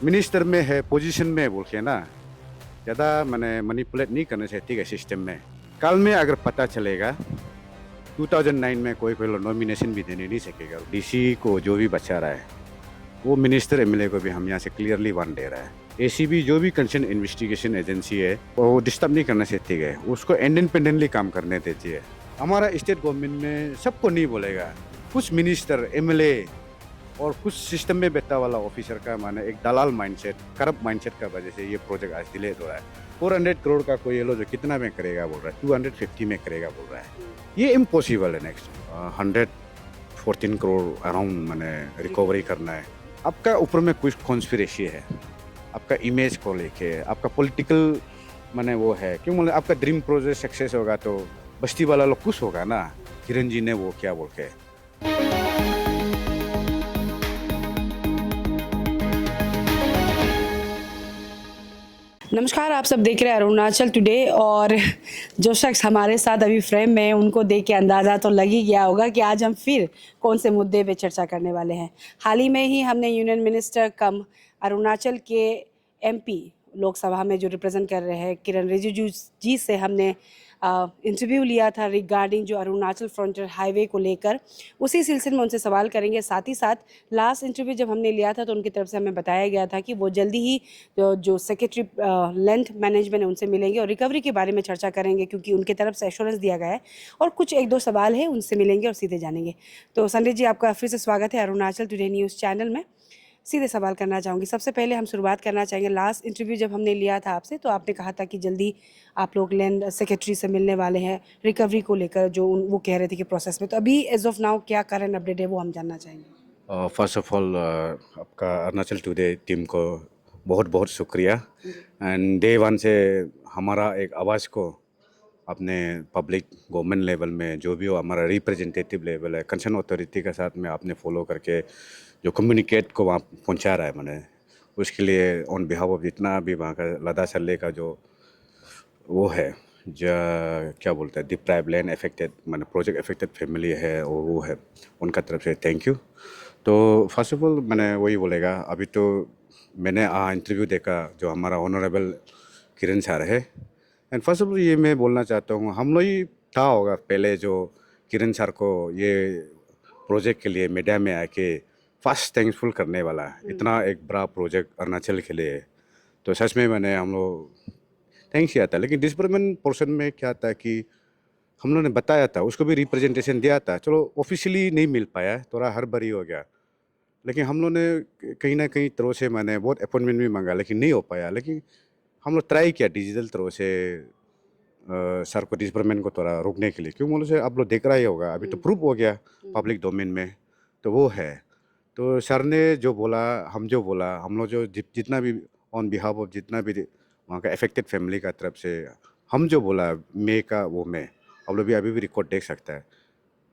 Minister में है, position में बोल के ना, ज़्यादा मैंने मैनिपुलेट नहीं करना चाहती है सिस्टम में। कल में अगर पता चलेगा 2009 में कोई कोई लोग नॉमिनेशन भी देने नहीं सकेगा। डीसी को जो भी बचा रहा है वो मिनिस्टर एमएलए को भी हम यहाँ से क्लियरली वन दे रहा है। एसीबी जो भी कंसर्न इन्वेस्टिगेशन एजेंसी है वो डिस्टर्ब नहीं करना चाहती है, उसको इंडिपेंडेंटली काम करने देती है। हमारा स्टेट गवर्नमेंट में सबको नहीं बोलेगा, कुछ मिनिस्टर एमएलए और कुछ सिस्टम में बैठा वाला ऑफिसर का माने एक दलाल माइंडसेट, करप्ट माइंडसेट का वजह से ये प्रोजेक्ट आज डिले हो रहा है। 400 करोड़ का कोई ये लो जो कितना में करेगा बोल रहा है, 250 में करेगा बोल रहा है। ये इम्पॉसिबल है। नेक्स्ट 114 करोड़ अराउंड मैंने रिकवरी करना है। आपका ऊपर में कुछ कॉन्स्पिरेसी है, आपका इमेज को लेके, आपका पॉलिटिकल माने वो है क्यों, मतलब आपका ड्रीम प्रोजेक्ट सक्सेस होगा तो बस्ती वाला लोग खुश होगा ना, किरण जी ने वो क्या बोल के। नमस्कार, आप सब देख रहे हैं अरुणाचल टुडे। और जो शख्स हमारे साथ अभी फ्रेम में है उनको देख के अंदाज़ा तो लग ही गया होगा कि आज हम फिर कौन से मुद्दे पे चर्चा करने वाले हैं। हाल ही में ही हमने यूनियन मिनिस्टर कम अरुणाचल के एमपी लोकसभा में जो रिप्रेजेंट कर रहे हैं किरण रिजिजू जी से हमने इंटरव्यू लिया था रिगार्डिंग जो अरुणाचल फ्रंटियर हाईवे को लेकर। उसी सिलसिले में उनसे सवाल करेंगे। साथ ही साथ लास्ट इंटरव्यू जब हमने लिया था तो उनकी तरफ से हमें बताया गया था कि वो जल्दी ही जो सेक्रेटरी लेंथ मैनेजमेंट है उनसे मिलेंगे और रिकवरी के बारे में चर्चा करेंगे, क्योंकि उनकी तरफ से एश्योरेंस दिया गया है। और कुछ एक दो सवाल है उनसे मिलेंगे और सीधे जानेंगे। तो संजय जी, आपका फिर से स्वागत है अरुणाचल टुडे न्यूज़ चैनल में। सीधे सवाल करना चाहूँगी। सबसे पहले हम शुरुआत करना चाहेंगे, लास्ट इंटरव्यू जब हमने लिया था आपसे तो आपने कहा था कि जल्दी आप लोग लैंड सेक्रेटरी से मिलने वाले हैं रिकवरी को लेकर, जो वो कह रहे थे कि प्रोसेस में। तो अभी एज ऑफ नाउ क्या करंट अपडेट है वो हम जानना चाहेंगे। फर्स्ट ऑफ ऑल आपका अरुणाचल टुडे टीम को बहुत बहुत शुक्रिया। एंड डे वन से हमारा एक आवाज़ को अपने पब्लिक गवर्नमेंट लेवल में जो भी हो, हमारा रिप्रेजेंटेटिव लेवल है, कंसर्न अथॉरिटी के साथ में आपने फॉलो करके जो कम्युनिकेट को वहाँ पहुँचा रहा है मैंने, उसके लिए ऑन बिहाफ ऑफ जितना भी वहाँ का लदा सल्ले का जो वो है, जो क्या बोलते हैं डिप्राइव लैंड अफेक्टेड मैंने प्रोजेक्ट अफेक्टेड फैमिली है और वो है, उनका तरफ से थैंक यू। तो फर्स्ट ऑफ ऑल मैंने वही बोलेगा, अभी तो मैंने इंटरव्यू देखा जो हमारा ऑनरेबल किरण सर है। एंड फर्स्ट ऑफ ऑल ये मैं बोलना चाहता हूँ, हम लोग ही था होगा पहले जो किरण सर को ये प्रोजेक्ट के लिए मीडिया में आके फर्स्ट थैंकफुल करने वाला, इतना एक बड़ा प्रोजेक्ट अरुणाचल के लिए। तो सच में मैंने हम लोग थैंक्स किया था। लेकिन डिस्बर्समेंट पोर्शन में क्या था कि हम लोगों ने बताया था, उसको भी रिप्रेजेंटेशन दिया था, चलो ऑफिशियली नहीं मिल पाया, थोड़ा हड़बड़ी हो गया। लेकिन हम लोग ने कहीं ना कहीं तरह से मैंने बहुत अपॉइंटमेंट भी मांगा लेकिन नहीं हो पाया। लेकिन हम लोग ट्राई किया डिजिटल तरह से सर को डिस्बर्समेंट को थोड़ा रोकने के लिए, क्यों बोलो से आप लोग देख रहा ही होगा, अभी तो प्रूफ हो गया पब्लिक डोमेन में, तो वो है। तो सर ने जो बोला, हम जो बोला, हम लोग जो जितना भी ऑन बिहाफ ऑफ जितना भी वहाँ का अफेक्टेड फैमिली का तरफ से हम जो बोला मे का वो में, आप लोग भी अभी भी रिकॉर्ड देख सकता है,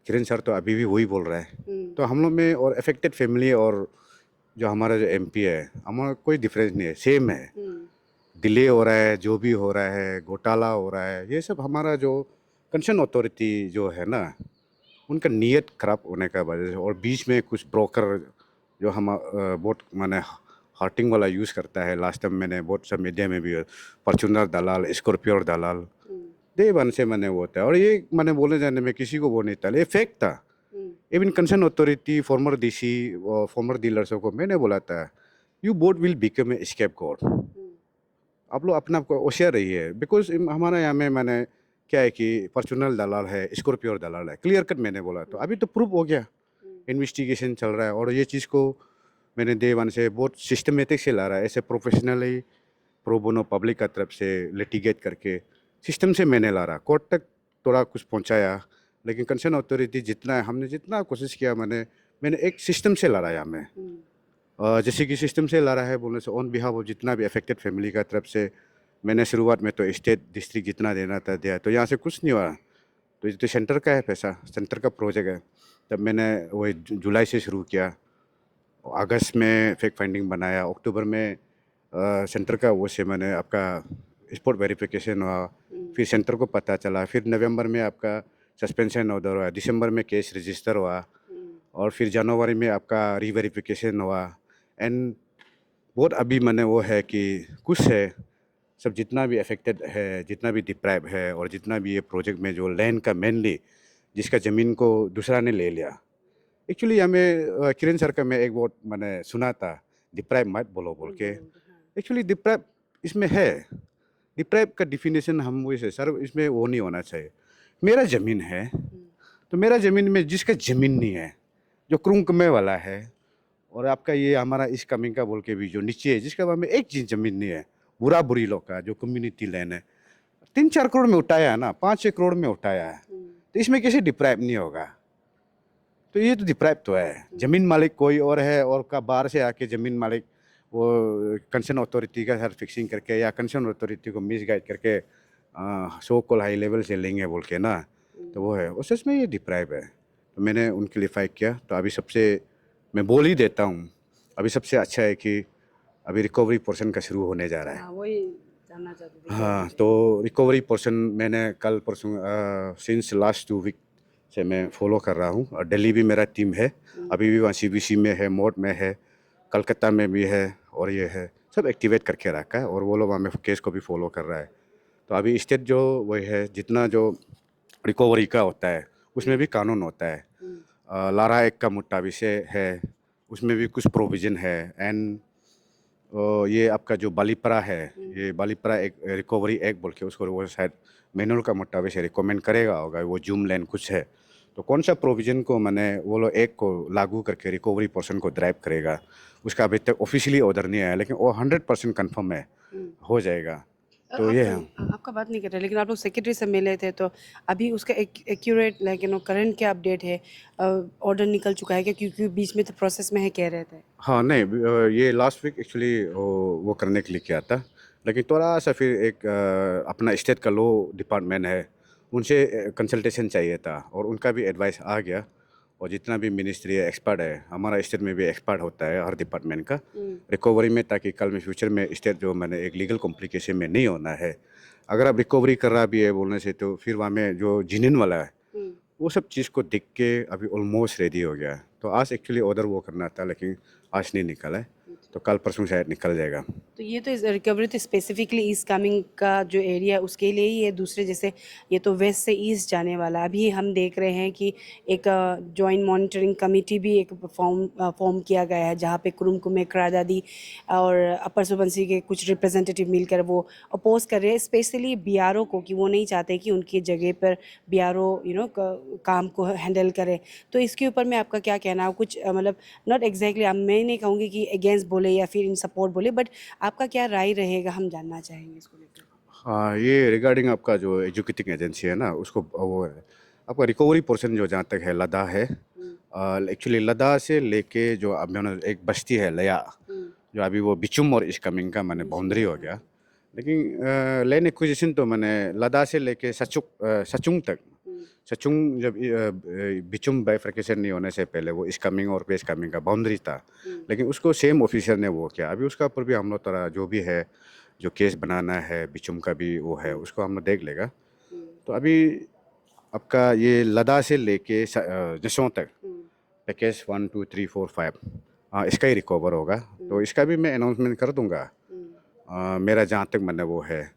किरण सर तो अभी भी वही बोल रहा है। तो हम लोग में और अफेक्टेड फैमिली और जो हमारा जो एमपी है, हमारा कोई डिफरेंस नहीं है, सेम है। डिले हो रहा है, जो भी हो रहा है, घोटाला हो रहा है, ये सब हमारा जो कंसर्न अथॉरिटी जो है ना, उनका नीयत खराब होने का वजह से, और बीच में कुछ ब्रोकर जो हम बहुत माने हार्टिंग वाला यूज़ करता है। लास्ट टाइम मैंने बहुत सा मीडिया में भी फॉर्चूनर दलाल, स्कॉर्पियो दलाल, डे वन से मैंने वो था, और ये मैंने बोले जाने में किसी को वो नहीं था, ये फेक था। Even concern authority, former DC और फॉर्मर डीलर्सों को मैंने बोला था, you both will become a scapegoat, आप लोग अपने आप को होशियार रहिए। बिकॉज हमारा यहाँ में मैंने क्या है कि फॉर्चूनर दलाल है, स्कॉर्पियो दलाल है, क्लियर कट मैंने बोला। तो अभी तो प्रूफ हो गया, इन्वेस्टिगेशन चल रहा है, और ये चीज़ को मैंने डे वन से बहुत सिस्टमेटिक से ला रहा है, ऐसे प्रोफेशनली प्रो बोनो पब्लिक का तरफ से लिटिगेट करके सिस्टम से मैंने ला रहा, कोर्ट तक थोड़ा कुछ पहुंचाया। लेकिन कंसर्न अथॉरिटी जितना है, हमने जितना कोशिश किया, मैंने एक सिस्टम से ला रहा है यहाँ में। जैसे कि सिस्टम से ला रहा है बोलने से ऑन बिहाफ ऑफ जितना भी अफेक्टेड फैमिली का तरफ से मैंने शुरुआत में तो स्टेट डिस्ट्रिक्ट जितना देना था दिया, तो यहाँ से कुछ नहीं हुआ। तो ये तो सेंटर का है पैसा, सेंटर का प्रोजेक्ट है। तब मैंने वही जुलाई से शुरू किया, अगस्त में फैक्ट फाइंडिंग बनाया, अक्टूबर में सेंटर का वो से मैंने आपका स्पोर्ट वेरिफिकेशन हुआ, फिर सेंटर को पता चला, फिर नवंबर में आपका सस्पेंशन ऑर्डर हुआ, दिसंबर में केस रजिस्टर हुआ, और फिर जनवरी में आपका रीवेरिफिकेशन हुआ। एंड बहुत अभी मैंने वो है कि कुछ है, सब जितना भी अफेक्टेड है, जितना भी डिप्राइव है, और जितना भी ये प्रोजेक्ट में जो लैंड का मेनली जिसका ज़मीन को दूसरा ने ले लिया। एक्चुअली हमें किरण सर का मैं एक वर्ड मैंने सुना था, डिप्राइव मत बोलो बोल के। एक्चुअली डिप्राइव इसमें है, डिप्राइव का डिफिनेशन हम वैसे सर इसमें वो नहीं होना चाहिए। मेरा ज़मीन है, तो मेरा ज़मीन में जिसका ज़मीन नहीं है, जो क्रुंकमे वाला है, और आपका ये हमारा इस कमिंग का बोल के भी जो नीचे है, जिसका में एक चीज ज़मीन नहीं है, बुरा बुरी लोग का जो कम्युनिटी लैंड है, 3-4 करोड़ में उठाया है ना, 5-6 करोड़ में उठाया है, तो इसमें कैसे डिप्राइव नहीं होगा? तो ये तो डिप्राइव तो है। ज़मीन मालिक कोई और है, और का बाहर से आके ज़मीन मालिक वो कंसर्न अथॉरिटी का सर फिक्सिंग करके या कंसर्न अथॉरिटी को मिस गाइड करके सो कॉल हाई लेवल से लेंगे बोल के ना, तो वो है, और सच में ये डिप्राइव है। तो मैंने उनके लिए फाइट किया। तो अभी सबसे मैं बोल ही देता हूँ, अभी सबसे अच्छा है कि अभी रिकवरी पोर्शन का शुरू होने जा रहा है। हाँ, वही जानना चाहती थी। हाँ, तो रिकवरी पोर्शन मैंने कल परसों सिंस लास्ट 2 वीक से मैं फॉलो कर रहा हूँ, और दिल्ली भी मेरा टीम है, अभी भी वहाँ CBC में है, मोड में है, कलकत्ता में भी है, और ये है, सब एक्टिवेट करके रखा है, और वो लोग हमें केस को भी फॉलो कर रहा है। तो अभी स्टेट जो वही है, जितना जो रिकवरी का होता है उसमें भी कानून होता है। लारा एक्ट का मुताबिक से है, उसमें भी कुछ प्रोविज़न है। एंड ये आपका जो बालीपरा है, ये बालीपरा एक रिकवरी एक्ट बोल के उसको वो शायद मैनुअल का मुताबिक से रिकमेंड करेगा होगा, वो जूम लैंड कुछ है, तो कौन सा प्रोविज़न को मैंने वो लोग एक को लागू करके रिकवरी पोर्शन को ड्राइव करेगा, उसका अभी तक ऑफिशियली ऑर्डर नहीं आया, लेकिन वो 100% कन्फर्म है, हो जाएगा। तो ये है। आपका बात नहीं कर रहे, लेकिन आप लोग सेक्रेटरी से मिले थे, तो अभी उसका एक्यूरेट लाइक करंट क्या अपडेट है? ऑर्डर निकल चुका है क्या? क्योंकि बीच में तो प्रोसेस में है कह रहे थे। हाँ नहीं, ये लास्ट वीक एक्चुअली वो करने के लिए किया था, लेकिन थोड़ा सा फिर एक अपना स्टेट का लॉ डिपार्टमेंट है, उनसे कंसल्टेशन चाहिए था, और उनका भी एडवाइस आ गया। और जितना भी मिनिस्ट्री एक्सपर्ट है, हमारा स्टेट में भी एक्सपर्ट होता है हर डिपार्टमेंट का रिकवरी में, ताकि कल में फ्यूचर में स्टेट जो मैंने एक लीगल कॉम्प्लिकेशन में नहीं होना है। अगर आप रिकवरी कर रहा भी है बोलने से, तो फिर वहाँ में जो जिनिन वाला है, वो सब चीज़ को देख के अभी ऑलमोस्ट रेडी हो गया है। तो आज एक्चुअली ऑर्डर वो करना था, लेकिन आज नहीं निकला है, तो कल परसों शायद निकल जाएगा। तो ये तो रिकवरी तो स्पेसिफिकली ईस्ट कमिंग का जो एरिया है उसके लिए ही है, दूसरे जैसे ये तो वेस्ट से ईस्ट जाने वाला। अभी हम देख रहे हैं कि एक जॉइंट मॉनिटरिंग कमेटी भी एक फॉर्म किया गया है, जहाँ पे कुरुम कुमे क्रादादी और अपर सुबनसिरी के कुछ रिप्रेजेंटेटिव मिलकर वो अपोज कर रहे हैं, स्पेशली BRO को, कि वो नहीं चाहते कि उनकी जगह पर BRO काम को हैंडल करे। तो इसके ऊपर में आपका क्या कहना है? कुछ मतलब नॉट एग्जैक्टली मैं नहीं कहूँगी कि अगेंस्ट बोले या फिर इन सपोर्ट बोले, बट आपका क्या राय रहेगा, हम जानना चाहेंगे इसको लेकर। हाँ, ये रिगार्डिंग आपका जो एजुकेटिंग एजेंसी है ना, उसको वो है, आपका रिकवरी पोर्शन जो जहाँ तक है लद्दाख है, एक्चुअली लद्दाख से लेके जो अब मैंने एक बस्ती है लया, जो अभी वो बिचुम और इस्कमिंग का मैंने बाउंड्री हो गया, लेकिन लैंड एक्विजिशन तो मैंने लद्दाख से लेके सचुंग तक, सचुंग जब बिचुम बाइफर्केशन नहीं होने से पहले वो इस्कमिंग और वेस्ट कमिंग का बाउंड्री था, लेकिन उसको सेम ऑफिसर ने वो किया। अभी उसका ऊपर भी हम लोग तरह जो भी है, जो केस बनाना है बिचुम का भी वो है, उसको हम लोग देख लेगा। तो अभी आपका ये लद्दाख से लेके जसों तक पैकेज 1 2 3 4 5, हाँ इसका ही रिकवर होगा, तो इसका भी मैं अनाउंसमेंट कर दूंगा। मेरा जहाँ तक मैंने वो है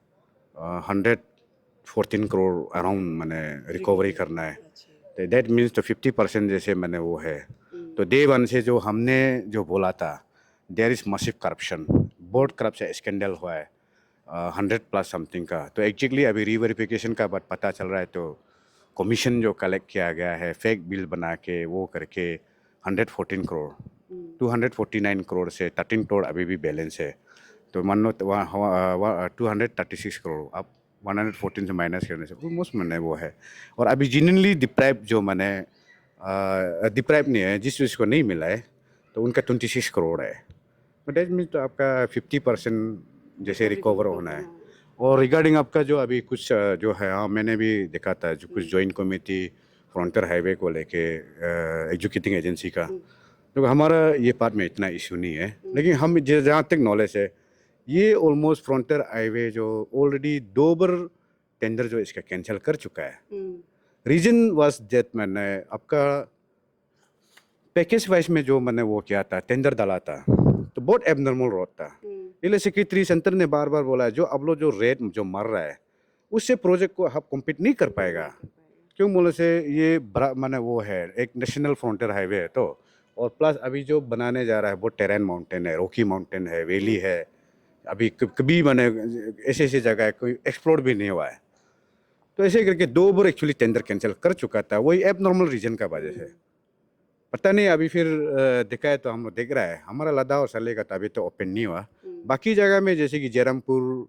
114 करोड़ अराउंड मैंने रिकवरी करना है, तो दैट मीन्स तो 50% जैसे मैंने वो है। तो डे वन से जो हमने जो बोला था, देयर इज़ मसिव करप्शन, बहुत करप्शन स्कैंडल हुआ है 100+ समथिंग का। तो एक्चुअली अभी रीवेरिफिकेशन का बात पता चल रहा है, तो कमीशन जो कलेक्ट किया गया है फेक बिल बना के वो करके 114 करोड़ 249 करोड़ से 13 करोड़ अभी भी बैलेंस है। तो मान लो 236 करोड़ अब 114 से माइनस करने से ऑलमोस्ट मैंने वो है। और अभी जिनली डिप्राइव जो मैंने डिप्राइव नहीं है, जिस चीज़ को नहीं मिला है, तो उनका 26 करोड़ है। तो डेट मीन्स तो आपका 50% जैसे रिकवर होना है। और रिगार्डिंग आपका जो अभी कुछ जो है, हाँ मैंने भी देखा था जो कुछ जॉइंट कमेटी फ्रंटियर हाईवे को लेके एजुकेटिंग एजेंसी का, तो हमारा ये पार्ट में इतना इशू नहीं है, लेकिन हम जहाँ तक नॉलेज है, ये ऑलमोस्ट फ्रंटियर हाईवे जो ऑलरेडी 2 बार टेंडर जो इसका कैंसिल कर चुका है। रीजन वाज दैट मैंने आपका पैकेज वाइज में जो मैंने वो किया था, टेंडर डाला था, तो बहुत एबनॉर्मल रोड था। इसलिए सेक्रेटरी सेंटर ने बार बार बोला है जो अब लोग जो रेट जो मर रहा है उससे प्रोजेक्ट को हम कम्पीट नहीं कर पाएगा। क्यों बोले से ये बड़ा माने वो है एक नेशनल फ्रंटियर हाईवे है तो, और प्लस अभी जो बनाने जा रहा है वो टेरेन माउंटेन है, रॉकी माउंटेन है, वैली है। अभी कभी माने ऐसे ऐसे जगह है कोई एक्सप्लोर भी नहीं हुआ है। तो ऐसे करके 2 बार एक्चुअली टेंडर कैंसिल कर चुका था, वही एब नॉर्मल रीजन का वजह से। पता नहीं अभी फिर देखा है तो हम लोग देख रहा है हमारा लद्दाख और सले का तो अभी तो ओपन नहीं हुआ। बाकी जगह में जैसे कि जयरामपुर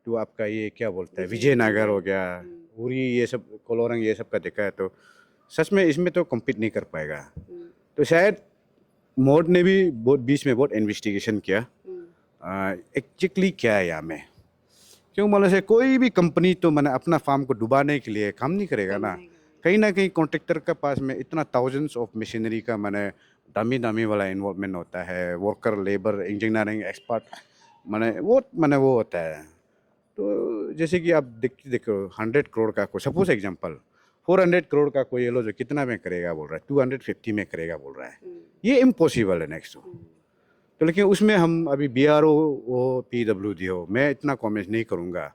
तो आपका ये क्या बोलता है विजयनगर हो गया, उरी ये सब कोलोरंग ये सब का देखा है तो सच में इसमें तो कम्पीट नहीं कर पाएगा। तो शायद मोड ने भी बहुत बीच में बहुत इन्वेस्टिगेशन किया एक्चुअली क्या है यहाँ में। क्यों मतलब से कोई भी कंपनी तो मैंने अपना फार्म को डुबाने के लिए काम नहीं करेगा ना कहीं कॉन्ट्रैक्टर के पास में इतना थाउजेंड्स ऑफ मशीनरी का मैंने दामी वाला इन्वॉल्वमेंट होता है, वर्कर लेबर इंजीनियरिंग एक्सपर्ट मैंने वो होता है। तो जैसे कि आप देखो 100 करोड़ का कोई सपोज एग्जांपल 400 करोड़ का कोई ये लो जो कितना में करेगा बोल रहा है, 250 में करेगा बोल रहा है, ये इम्पॉसिबल है नेक्स्ट। तो लेकिन उसमें हम अभी BRO वो PWD हो, मैं इतना कमेंट नहीं करूँगा,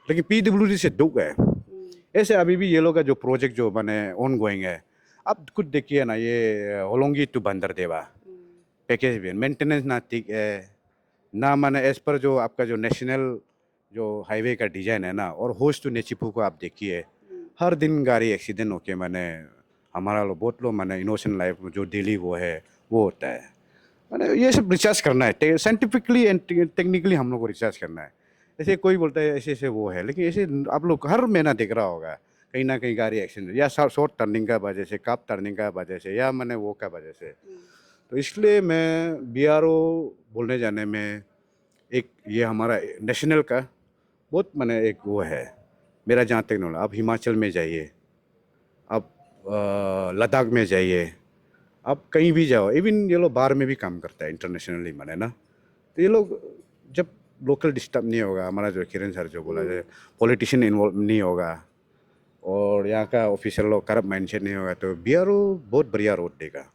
लेकिन PWD से दुख है। ऐसे अभी भी ये लोग का जो प्रोजेक्ट जो मैंने ऑन गोइंग है, आप खुद देखिए ना ये होलोंगी टू बंदरदेवा पैकेज भी मेंटेनेंस ना ठीक है ना, माने एज पर जो आपका जो नेशनल जो हाईवे का डिजाइन है ना, और होस्ट टू नेचिपू को आप देखिए हर दिन गाड़ी एक्सीडेंट होके मैंने हमारा लोग बहुत लोग मैंने इनोसेंट लाइफ जो डेली वो है वो होता है। मैंने ये सब रिसर्च करना है साइंटिफिकली एंड टेक्निकली हम लोग को रिसर्च करना है। ऐसे कोई बोलता है ऐसे ऐसे वो है, लेकिन ऐसे आप लोग हर महीना देख रहा होगा कहीं ना कहीं गाड़ी एक्सीडेंट या शॉर्ट टर्निंग का वजह से, काप टर्निंग का वजह से, या मैंने वो का वजह से। तो इसलिए मैं BRO बोलने जाने में एक ये हमारा नेशनल का बहुत मैंने एक वो है मेरा जहाँ तक नॉलेज। आप हिमाचल में जाइए, आप लद्दाख में जाइए, आप कहीं भी जाओ, इवन ये लोग बाहर में भी काम करता है इंटरनेशनली मैंने ना। तो ये लोग जब लोकल डिस्टर्ब नहीं होगा, हमारा जो किरण सर जो बोला जाए पॉलिटिशियन इन्वॉल्व नहीं होगा और यहाँ का ऑफिसर लोग करप्ट माइंडसेट नहीं होगा, तो BRO बहुत बढ़िया रोड देगा।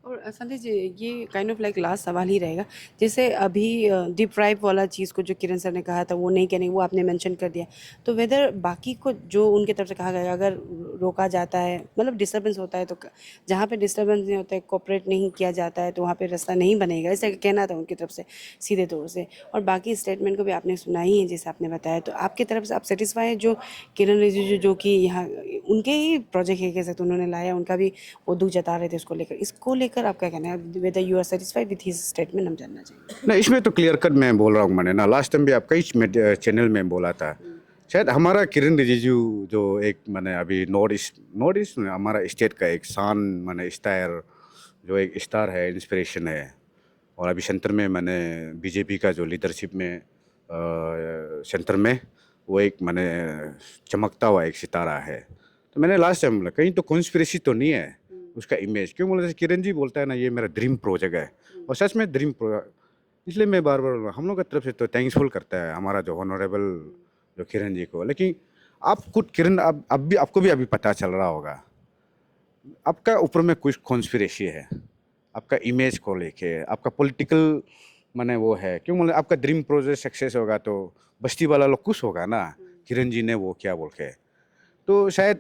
और संजय जी ये काइंड ऑफ लाइक लास्ट सवाल ही रहेगा, जैसे अभी डीप फ्राई वाला चीज़ को जो किरण सर ने कहा था वो नहीं कहने, वो आपने मेंशन कर दिया, तो वेदर बाकी को जो उनकी तरफ से कहा गया अगर रोका जाता है मतलब डिस्टर्बेंस होता है तो जहाँ पे डिस्टर्बेंस नहीं होता है कोऑपरेट नहीं किया जाता है तो वहाँ पे रास्ता नहीं बनेगा, ऐसा कहना था उनकी तरफ से सीधे तौर से। और बाकी स्टेटमेंट को भी आपने सुना ही है जैसे आपने बताया, तो आपकी तरफ से आप सेटिस्फाई हैं जो किरण रिजिजू जो कि यहाँ उनके ही प्रोजेक्ट है कह सकते उन्होंने लाया, उनका भी वो दुख जता रहे थे इसको लेकर आप क्या कहना है, whether you are satisfied with his statement, हम जानना चाहेंगे। नहीं इसमें तो क्लियर कट मैं बोल रहा हूँ मैंने ना, लास्ट टाइम भी आप कई चैनल में बोला था। शायद हमारा किरण रिजिजू जो एक मैंने अभी नॉर्थ ईस्ट में हमारा स्टेट का एक शान मैंने स्टार जो एक स्टार है, इंस्पिरेशन है। और अभी सेंटर में मैंने BJP का जो लीडरशिप में सेंटर में वो एक मैंने चमकता हुआ एक सितारा है। तो मैंने लास्ट टाइम बोला कहीं तो कॉन्स्पिरेसी तो नहीं है उसका इमेज। क्यों बोले किरण जी बोलता है ना ये मेरा ड्रीम प्रोजेक्ट है, और सच में ड्रीम प्रोजेक्ट। इसलिए मैं बार बार हम लोग की तरफ से तो थैंक्सफुल करता है हमारा जो ऑनरेबल जो किरण जी को। लेकिन आप खुद किरण अब भी आपको भी अभी पता चल रहा होगा आपका ऊपर में कुछ कॉन्स्पिरेसी है, आपका इमेज को लेके, आपका पॉलिटिकल माने वो है। क्यों बोले आपका ड्रीम प्रोजेक्ट सक्सेस होगा तो बस्ती वाला लोग खुश होगा ना, किरण जी ने वो क्या बोल के। तो शायद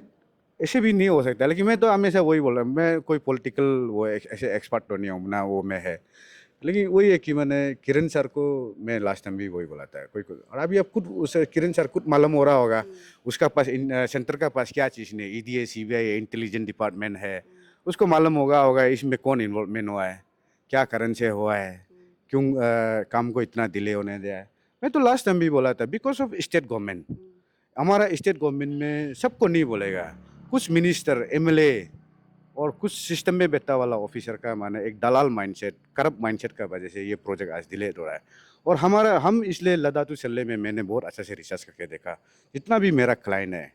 ऐसे भी नहीं हो सकता, लेकिन मैं तो हमेशा वही बोल रहा हूँ, मैं कोई पॉलिटिकल वो ऐसे एक्सपर्ट तो नहीं हूँ ना, वो मैं है। लेकिन वही है कि मैंने किरण सर को मैं लास्ट टाइम भी वही बोला था कोई और अभी आप खुद उस किरण सर खुद मालूम हो रहा होगा उसका पास सेंटर का पास क्या चीज़ नहीं, EDA CBI इंटेलिजेंस डिपार्टमेंट है, उसको मालूम होगा इसमें कौन इन्वॉल्वमेंट हुआ है, क्या कारण से हुआ है, क्यों काम को इतना डिले होने दिया है। मैं तो लास्ट टाइम भी बोला था बिकॉज ऑफ स्टेट गवर्नमेंट। हमारा स्टेट गवर्नमेंट में सबको नहीं बोलेगा, कुछ मिनिस्टर MLA और कुछ सिस्टम में बैठा वाला ऑफिसर का माने एक दलाल माइंडसेट, करप्ट माइंडसेट का वजह से ये प्रोजेक्ट आज डिले हो रहा है। और हम इसलिए लद्दाख टू सल्ले में मैंने बहुत अच्छा से रिसर्च करके देखा, जितना भी मेरा क्लाइंट है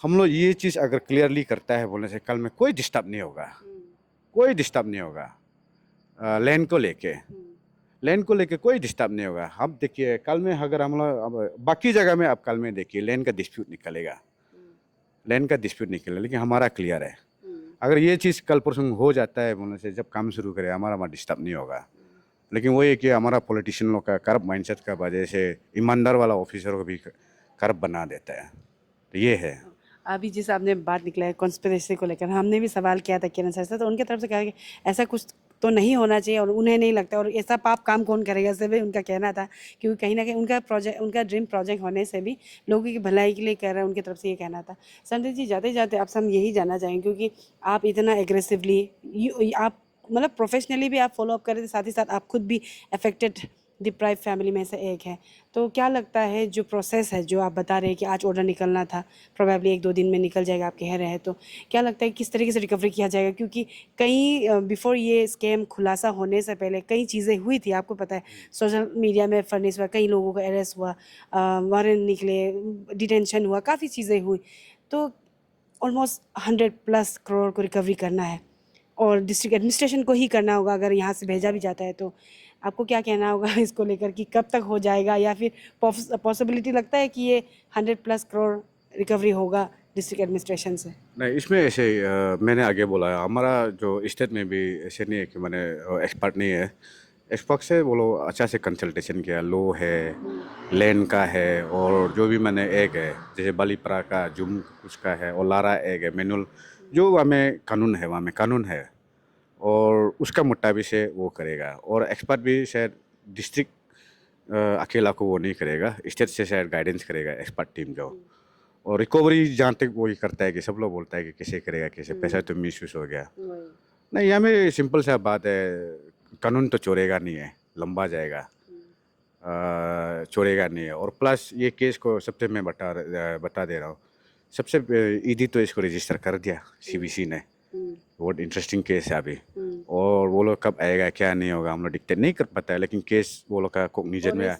हम लोग ये चीज़ अगर क्लियरली करता है बोलने से कल में कोई डिस्टर्ब नहीं होगा, कोई डिस्टर्ब नहीं होगा। लैंड को लेके कोई डिस्टर्ब नहीं होगा। आप देखिए कल में अगर हम लोग बाकी जगह में आप कल में देखिए लैंड का डिस्प्यूट निकलेगा, लेकिन हमारा क्लियर है। अगर ये चीज़ कल परसों हो जाता है बोलने से जब काम शुरू करें हमारा वहाँ डिस्टर्ब नहीं होगा। लेकिन वही है कि हमारा पॉलिटिशियन लोग का करप्ट माइंडसेट का वजह से ईमानदार वाला ऑफिसर को भी करप्ट बना देता है, तो ये है। अभी जिस आपने बात निकला है कॉन्स्पिरेसी को लेकर, हमने भी सवाल किया था किरण सर से, तो उनकी तरफ से कहा कि ऐसा कुछ तो नहीं होना चाहिए और उन्हें नहीं लगता, और ऐसा पाप काम कौन करेगा, इससे भी उनका कहना था, क्योंकि कहीं ना कहीं उनका प्रोजेक्ट, उनका ड्रीम प्रोजेक्ट होने से भी लोगों की भलाई के लिए कर रहे हैं, उनकी तरफ से ये कहना था। संजय जी, जाते जाते आपसे हम यही जानना चाहेंगे, क्योंकि आप इतना एग्रेसिवली आप मतलब प्रोफेशनली भी आप फॉलो अप कर रहे थे, साथ ही साथ आप खुद भी अफेक्टेड डिप्राइव फैमिली में से एक है, तो क्या लगता है जो प्रोसेस है, जो आप बता रहे हैं कि आज ऑर्डर निकलना था, प्रोबेबली 1-2 दिन में निकल जाएगा, आप कह रहे हैं, तो क्या लगता है किस तरीके से रिकवरी किया जाएगा? क्योंकि कई बिफोर ये स्कैम खुलासा होने से पहले कई चीज़ें हुई थी, आपको पता है, सोशल मीडिया में फर्निश हुआ, कई लोगों को अरेस्ट हुआ, वारंट निकले, डिटेंशन हुआ, काफ़ी चीज़ें हुई, तो ऑलमोस्ट 100+ करोड़ को रिकवरी करना है और डिस्ट्रिक्ट एडमिनिस्ट्रेशन को ही करना होगा, अगर यहाँ से भेजा भी जाता है तो आपको क्या कहना होगा इसको लेकर कि कब तक हो जाएगा, या फिर पॉसिबिलिटी लगता है कि ये 100+ करोड़ रिकवरी होगा डिस्ट्रिक्ट एडमिनिस्ट्रेशन से? नहीं, इसमें ऐसे मैंने आगे बोला है, हमारा जो स्टेट में भी ऐसे नहीं है कि मैंने एक्सपर्ट नहीं है। एक्सपर्ट से वो लोग अच्छा से कंसल्टेशन किया, लो है, लैंड का है, और जो भी मैंने एक है जैसे बालीपरा का जुम उसका है, और लारा एक है मैनुअल, जो हमें कानून है वहाँ में कानून है, और उसका मुताबिक से वो करेगा। और एक्सपर्ट भी शायद डिस्ट्रिक्ट अकेला को वो नहीं करेगा, स्टेट से शायद गाइडेंस करेगा एक्सपर्ट टीम जो। और रिकवरी जहाँ तक वही करता है कि सब लोग बोलता है कि कैसे करेगा, कैसे पैसा तो मिसयूज हो गया। नहीं, यहाँ में सिंपल सा बात है, कानून तो चोरेगा नहीं है, लंबा जाएगा, चोरेगा नहीं है। और प्लस ये केस को सबसे मैं बता दे रहा हूँ, सबसे ईडी तो इसको रजिस्टर कर दिया सीबीसी ने, बहुत इंटरेस्टिंग केस है अभी। और वो लोग कब आएगा क्या नहीं होगा हम लोग डिक्टेट नहीं कर पाता है, लेकिन केस वो लोग का कोग्निजन में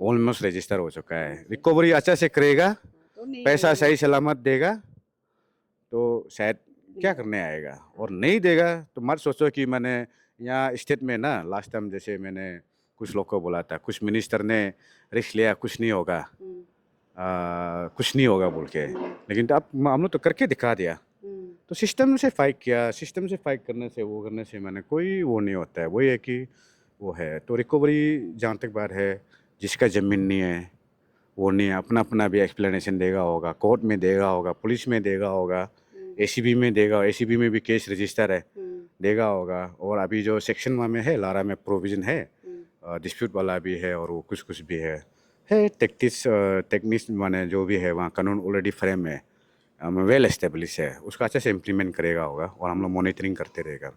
ऑलमोस्ट रजिस्टर हो चुका है। रिकवरी अच्छा से करेगा, पैसा सही सलामत देगा, तो शायद क्या करने आएगा। और नहीं देगा तो मत सोचो कि मैंने यहाँ स्टेट में ना लास्ट टाइम जैसे मैंने कुछ लोग को बोला था, कुछ मिनिस्टर ने रिस्क लिया, कुछ नहीं होगा, कुछ नहीं होगा बोल के, लेकिन तो अब हम लोग तो करके दिखा दिया। तो सिस्टम से फाइट किया, सिस्टम से फाइट करने से वो करने से मैंने कोई वो नहीं होता है, वही है कि वो है। तो रिकवरी जहाँ तक बात है, जिसका ज़मीन नहीं है वो नहीं है, अपना अपना भी एक्सप्लेनेशन देगा होगा, कोर्ट में देगा होगा, पुलिस में देगा होगा, एसीबी में देगा, एसीबी में भी केस रजिस्टर है, देगा होगा। और अभी जो सेक्शन 1 में है लारा में प्रोविज़न है, डिस्प्यूट वाला भी है, और वो कुछ कुछ भी है टेक्निक्स माने जो भी है वहाँ कानून ऑलरेडी फ्रेम है, वेल एस्टेब्लिश है, उसका अच्छे से इम्प्लीमेंट करेगा होगा, और हम लोग मॉनिटरिंग करते रहेगा।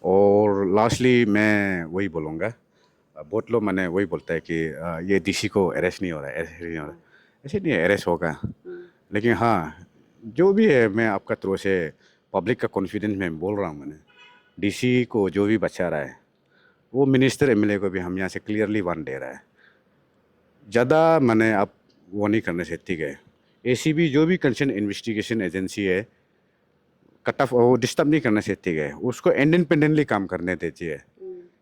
और लास्टली मैं वही बोलूँगा, बहुत लोग मैंने वही बोलता है कि ये डीसी को अरेस्ट नहीं हो रहा है, अरेस्ट नहीं हो रहा है, ऐसे नहीं है, अरेस्ट होगा। लेकिन हाँ, जो भी है मैं आपका थ्रू से पब्लिक का कॉन्फिडेंस में बोल रहा हूँ, मैंने डीसी को जो भी बचा रहा है वो मिनिस्टर एमएलए को भी हम यहाँ से क्लियरली वार्न दे रहा है, ज़्यादा मैंने आप वो नहीं करने से ठीक है। एसीबी जो भी कंसर्न इन्वेस्टिगेशन एजेंसी है, कट ऑफ वो डिस्टर्ब नहीं करने से ठीक है, उसको इंडिपेंडेंटली काम करने दीजिए,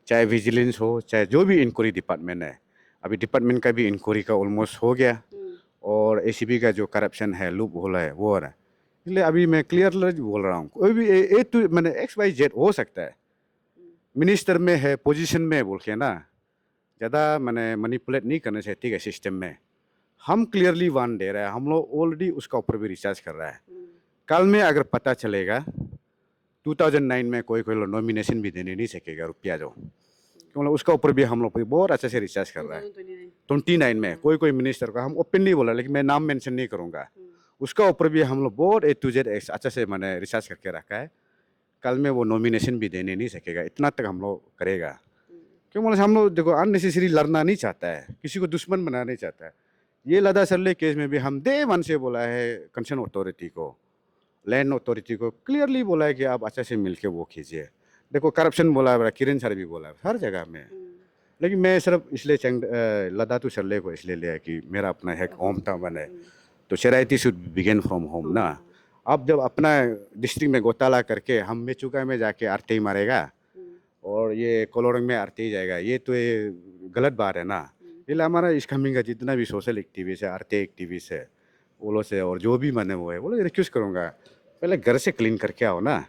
चाहे विजिलेंस हो, चाहे जो भी इंक्वायरी डिपार्टमेंट है। अभी डिपार्टमेंट का भी इंक्वायरी का ऑलमोस्ट हो गया, और एसीबी का जो करप्शन है, लूप होल है, वो हो रहा है। इसलिए अभी मैं क्लियरली बोल रहा हूँ, कोई भी ए टू मैंने XYZ हो सकता है, मिनिस्टर में है, पोजीशन में है बोल के ना ज़्यादा मैंने मैनिपुलेट नहीं करने से ठीक है। सिस्टम में हम क्लियरली वार्न दे रहे हैं, हम लोग ऑलरेडी उसका ऊपर भी रिसर्च कर रहा है। कल में अगर पता चलेगा 2009 में कोई कोई लोग नॉमिनेशन भी देने नहीं सकेगा रुपया जो, क्योंकि उसका ऊपर भी हम लोग बहुत अच्छे से रिसर्च कर रहा है। 29 में कोई कोई मिनिस्टर का हम ओपन नहीं बोला, लेकिन मैं नाम मेंशन नहीं करूँगा, उसका ऊपर भी हम लोग बहुत A to Z अच्छे से मैंने रिसर्च करके रखा है। कल में वो नॉमिनेशन भी देने नहीं सकेगा, इतना तक हम लोग करेगा। क्यों बोले, हम लोग देखो अननेसेसरी लड़ना नहीं चाहता है, किसी को दुश्मन बनाना नहीं चाहता है। ये लदा सरले केस में भी हम डे 1 से बोला है कंसर्न अथॉरिटी को, लैंड अथॉरिटी को क्लियरली बोला है कि आप अच्छे से मिल के वो कीजिए। देखो करप्शन बोला है, किरण सर भी बोला है हर जगह में, लेकिन मैं सिर्फ इसलिए लदा तो सरले को इसलिए लिया कि मेरा अपना एक होम टाउन है, तो charity should begin from home ना। अब जब अपना डिस्ट्रिक्ट में घोटाला करके हम मेचुका में जाके आरती मारेगा, और ये कोलोरंग में आरती जाएगा, ये तो ये गलत बात है ना। इसलिए हमारा इस कमिंग का जितना भी सोशल एक्टिविस्ट है, आरती एक्टिविस्ट है, वो लोग से, और जो भी मैंने वो है वो लोग रिक्वेस्ट करूँगा, पहले घर से क्लीन करके आओ ना,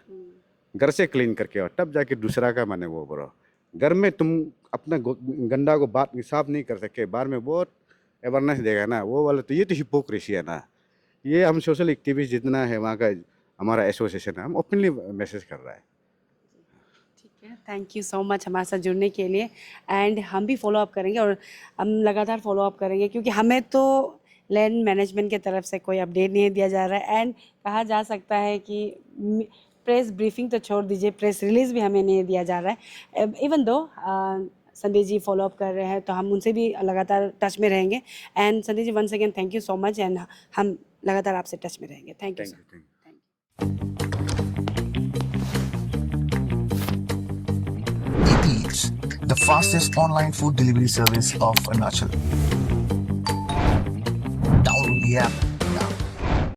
घर से क्लीन करके आओ, तब जाके दूसरा का मैंने वो बोलो। घर में तुम अपना गंदा को बात साफ नहीं कर सके, बाहर में बहुत अवेयरनेस देगा ना, वो वाला तो ये तो हिपोक्रेसी है ना। ये हम सोशल एक्टिविस्ट जितना है वहाँ का हमारा एसोसिएशन है, हम ओपनली मैसेज कर रहा है। ठीक है, थैंक यू सो मच हमारे साथ जुड़ने के लिए। एंड हम भी फॉलो अप करेंगे और हम लगातार फॉलो अप करेंगे, क्योंकि हमें तो लैंड मैनेजमेंट की तरफ से कोई अपडेट नहीं दिया जा रहा है। एंड कहा जा सकता है कि प्रेस ब्रीफिंग तो छोड़ दीजिए, प्रेस रिलीज़ भी हमें नहीं दिया जा रहा है। Even though Sandeep ji follow up कर रहे हैं, तो हम उनसे भी लगातार टच में रहेंगे। And Sandeep ji once again thank you so much, and हम लगातार आपसे टच में रहेंगे। Thank you. Thank you. Eats, the fastest online food delivery service of Arunachal. Download the app